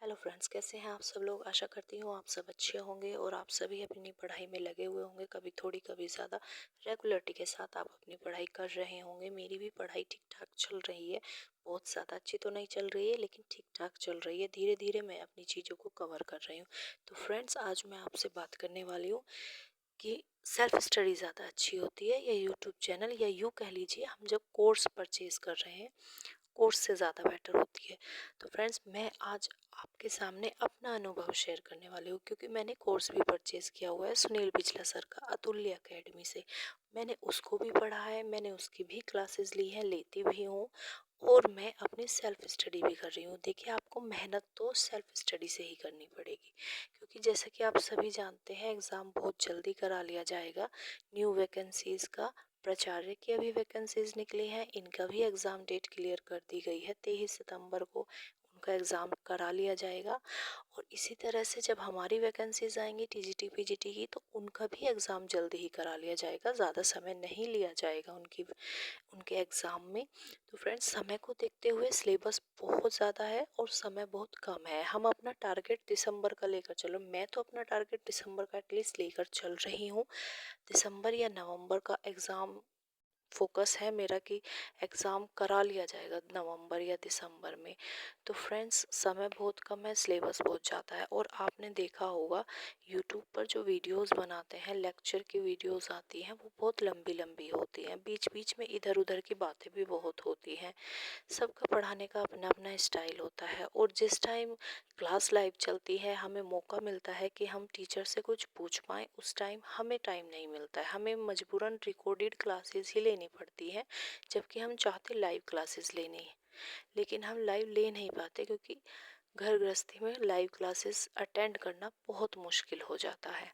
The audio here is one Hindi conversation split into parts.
हेलो फ्रेंड्स, कैसे हैं आप सब लोग। आशा करती हूँ आप सब अच्छे होंगे और आप सभी अपनी पढ़ाई में लगे हुए होंगे। कभी थोड़ी कभी ज़्यादा रेगुलरिटी के साथ आप अपनी पढ़ाई कर रहे होंगे। मेरी भी पढ़ाई ठीक ठाक चल रही है। बहुत ज़्यादा अच्छी तो नहीं चल रही है, लेकिन ठीक ठाक चल रही है। धीरे धीरे मैं अपनी चीज़ों को कवर कर रही हूँ। तो फ्रेंड्स, आज मैं आपसे बात करने वाली हूँ कि सेल्फ स्टडी ज़्यादा अच्छी होती है या यूट्यूब चैनल, या यूँ कह लीजिए हम जब कोर्स परचेज़ कर रहे हैं, कोर्स से ज़्यादा बेटर होती है। तो फ्रेंड्स, मैं आज आपके सामने अपना अनुभव शेयर करने वाली हूँ, क्योंकि मैंने कोर्स भी परचेज़ किया हुआ है सुनील बिजला सर का, अतुल्य एकेडमी से। मैंने उसको भी पढ़ा है, मैंने उसकी भी क्लासेस ली हैं, लेती भी हूँ, और मैं अपनी सेल्फ स्टडी भी कर रही हूँ। देखिए, आपको मेहनत तो सेल्फ स्टडी से ही करनी पड़ेगी, क्योंकि जैसा कि आप सभी जानते हैं, एग्ज़ाम बहुत जल्दी करा लिया जाएगा। न्यू वैकेंसीज़ का प्राचार्य की अभी वैकेंसीज निकली हैं, इनका भी एग्ज़ाम डेट क्लियर कर दी गई है। 23 सितंबर को उनका एग्ज़ाम करा लिया जाएगा। और इसी तरह से जब हमारी वैकेंसीज आएंगी टीजीटी पीजीटी की, तो उनका भी एग्ज़ाम जल्दी ही करा लिया जाएगा। ज़्यादा समय नहीं लिया जाएगा उनके एग्ज़ाम में। तो फ्रेंड्स, समय को देखते हुए सिलेबस बहुत ज़्यादा है और समय बहुत कम है। हम अपना टारगेट दिसंबर का लेकर चलो। मैं तो अपना टारगेट दिसंबर का एटलीस्ट लेकर चल रही हूँ। दिसंबर या नवंबर का एग्ज़ाम फोकस है मेरा कि एग्ज़ाम करा लिया जाएगा नवंबर या दिसंबर में। तो फ्रेंड्स, समय बहुत कम है, सिलेबस बहुत ज़्यादा है। और आपने देखा होगा यूट्यूब पर जो वीडियोस बनाते हैं, लेक्चर की वीडियोस आती हैं, वो बहुत लंबी लंबी होती हैं। बीच बीच में इधर उधर की बातें भी बहुत होती हैं। सबका पढ़ाने का अपना अपना स्टाइल होता है, और जिस टाइम क्लास लाइव चलती है, हमें मौका मिलता है कि हम टीचर से कुछ पूछ पाएँ, उस टाइम हमें टाइम नहीं मिलता है। हमें मजबूरन रिकॉर्डेड क्लासेस ही लेनी पड़ती हैं, जबकि हम चाहते लाइव क्लासेस लेनी है, लेकिन हम लाइव ले नहीं पाते, क्योंकि घर गृहस्थी में लाइव क्लासेस अटेंड करना बहुत मुश्किल हो जाता है।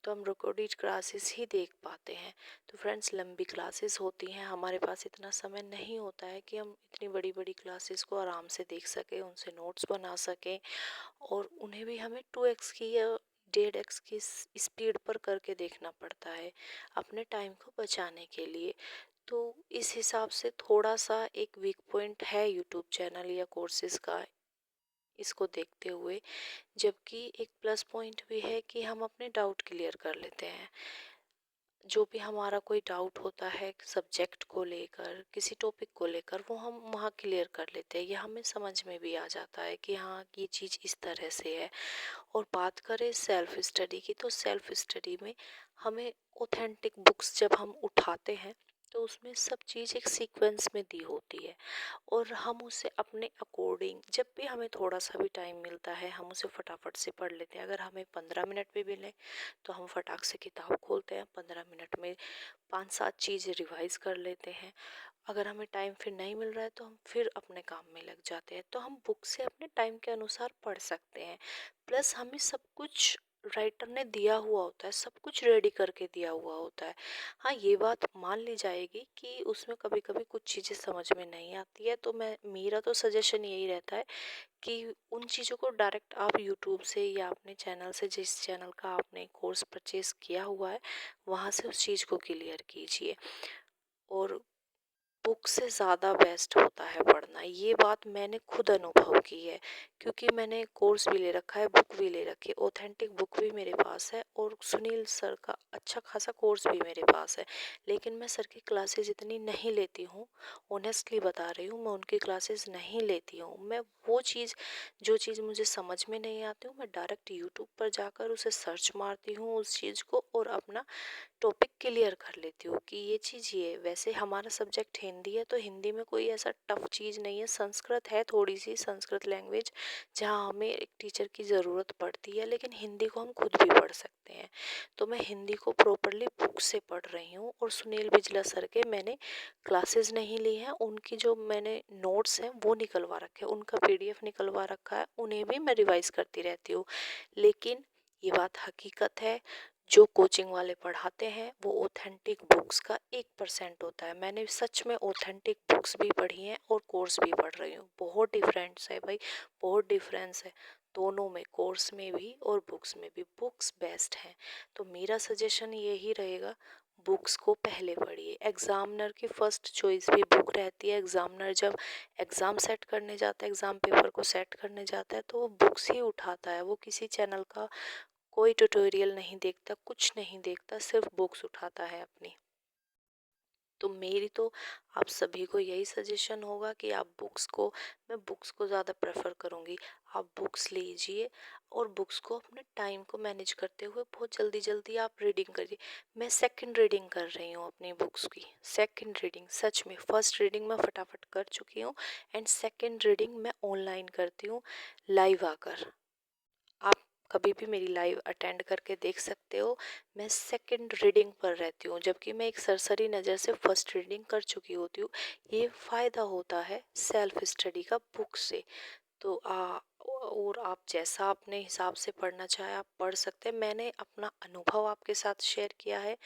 तो हम रिकॉर्डेड क्लासेस ही देख पाते हैं। तो फ्रेंड्स, लंबी क्लासेस होती हैं, हमारे पास इतना समय नहीं होता है कि हम इतनी बड़ी बड़ी क्लासेस को आराम से देख सकें, उनसे नोट्स बना सकें, और उन्हें भी हमें 2x की या 1.5x की स्पीड पर करके देखना पड़ता है, अपने टाइम को बचाने के लिए। तो इस हिसाब से थोड़ा सा एक वीक पॉइंट है यूट्यूब चैनल या कोर्सेज का, इसको देखते हुए। जबकि एक प्लस पॉइंट भी है कि हम अपने डाउट क्लियर कर लेते हैं। जो भी हमारा कोई डाउट होता है सब्जेक्ट को लेकर, किसी टॉपिक को लेकर, वो हम वहाँ क्लियर कर लेते हैं, या हमें समझ में भी आ जाता है कि हाँ, ये चीज़ इस तरह से है। और बात करें सेल्फ स्टडी की, तो सेल्फ स्टडी में हमें ऑथेंटिक बुक्स जब हम उठाते हैं, तो उसमें सब चीज़ एक सीक्वेंस में दी होती है, और हम उसे अपने अकॉर्डिंग, जब भी हमें थोड़ा सा भी टाइम मिलता है, हम उसे फटाफट से पढ़ लेते हैं। अगर हमें 15 मिनट भी मिले, तो हम फटाक से किताब खोलते हैं, 15 मिनट में 5-7 चीज़ें रिवाइज कर लेते हैं। अगर हमें टाइम फिर नहीं मिल रहा है, तो हम फिर अपने काम में लग जाते हैं। तो हम बुक से अपने टाइम के अनुसार पढ़ सकते हैं। प्लस हमें सब कुछ राइटर ने दिया हुआ होता है, सब कुछ रेडी करके दिया हुआ होता है। हाँ, ये बात मान ली जाएगी कि उसमें कभी कभी कुछ चीज़ें समझ में नहीं आती है। तो मेरा तो सजेशन यही रहता है कि उन चीज़ों को डायरेक्ट आप यूट्यूब से या अपने चैनल से, जिस चैनल का आपने कोर्स परचेज किया हुआ है, वहाँ से उस चीज़ को क्लियर कीजिए। और बुक से ज़्यादा बेस्ट होता है पढ़ना, ये बात मैंने खुद अनुभव की है, क्योंकि मैंने कोर्स भी ले रखा है, बुक भी ले रखी है, ऑथेंटिक बुक भी मेरे पास है, और सुनील सर का अच्छा खासा कोर्स भी मेरे पास है। लेकिन मैं सर की क्लासेस इतनी नहीं लेती हूँ, ऑनेस्टली बता रही हूँ, मैं उनकी क्लासेस नहीं लेती हूँ। मैं वो चीज़, जो चीज़ मुझे समझ में नहीं आती हूँ, मैं डायरेक्ट यूट्यूब पर जाकर उसे सर्च मारती हूँ उस चीज़ को, और अपना टॉपिक क्लियर कर लेती हूँ कि ये चीज़ ये है। वैसे हमारा सब्जेक्ट हिंदी है, तो हिंदी में कोई ऐसा टफ चीज़ नहीं है। संस्कृत है, थोड़ी सी संस्कृत लैंग्वेज, जहाँ हमें एक टीचर की ज़रूरत पड़ती है, लेकिन हिंदी को हम खुद भी पढ़ सकते हैं। तो मैं हिंदी को प्रॉपरली बुक से पढ़ रही हूँ, और सुनील बिजला सर के मैंने क्लासेस नहीं ली हैं, उनकी जो मैंने नोट्स हैं वो निकलवा रखे हैं, उनका PDF निकलवा रखा है, उन्हें भी मैं रिवाइज करती रहती हूँ। लेकिन ये बात हकीकत है, जो कोचिंग वाले पढ़ाते हैं वो ऑथेंटिक बुक्स का 1% होता है। मैंने सच में ऑथेंटिक बुक्स भी पढ़ी हैं और कोर्स भी पढ़ रही हूँ। बहुत डिफरेंस है भाई, बहुत डिफरेंस है दोनों में, कोर्स में भी और बुक्स में भी। बुक्स बेस्ट हैं। तो मेरा सजेशन यही रहेगा, बुक्स को पहले पढ़िए। एग्जामिनर की फर्स्ट चॉइस भी बुक रहती है। एग्जामिनर जब एग्ज़ाम सेट करने जाता है, एग्ज़ाम पेपर को सेट करने जाता है, तो वो बुक्स ही उठाता है। वो किसी चैनल का कोई ट्यूटोरियल नहीं देखता, कुछ नहीं देखता, सिर्फ बुक्स उठाता है अपनी। तो मेरी तो आप सभी को यही सजेशन होगा कि आप मैं बुक्स को ज़्यादा प्रेफर करूँगी। आप बुक्स लीजिए और बुक्स को अपने टाइम को मैनेज करते हुए बहुत जल्दी जल्दी आप रीडिंग करिए। मैं सेकंड रीडिंग कर रही हूँ अपनी बुक्स की। सेकंड रीडिंग सच में, फर्स्ट रीडिंग मैं फटाफट कर चुकी हूँ एंड सेकंड रीडिंग मैं ऑनलाइन करती हूँ लाइव आकर। आप कभी भी मेरी लाइव अटेंड करके देख सकते हो। मैं सेकंड रीडिंग पर रहती हूँ, जबकि मैं एक सरसरी नज़र से फर्स्ट रीडिंग कर चुकी होती हूँ। ये फ़ायदा होता है सेल्फ स्टडी का बुक से। तो और आप जैसा अपने हिसाब से पढ़ना चाहे आप पढ़ सकते हैं। मैंने अपना अनुभव आपके साथ शेयर किया है,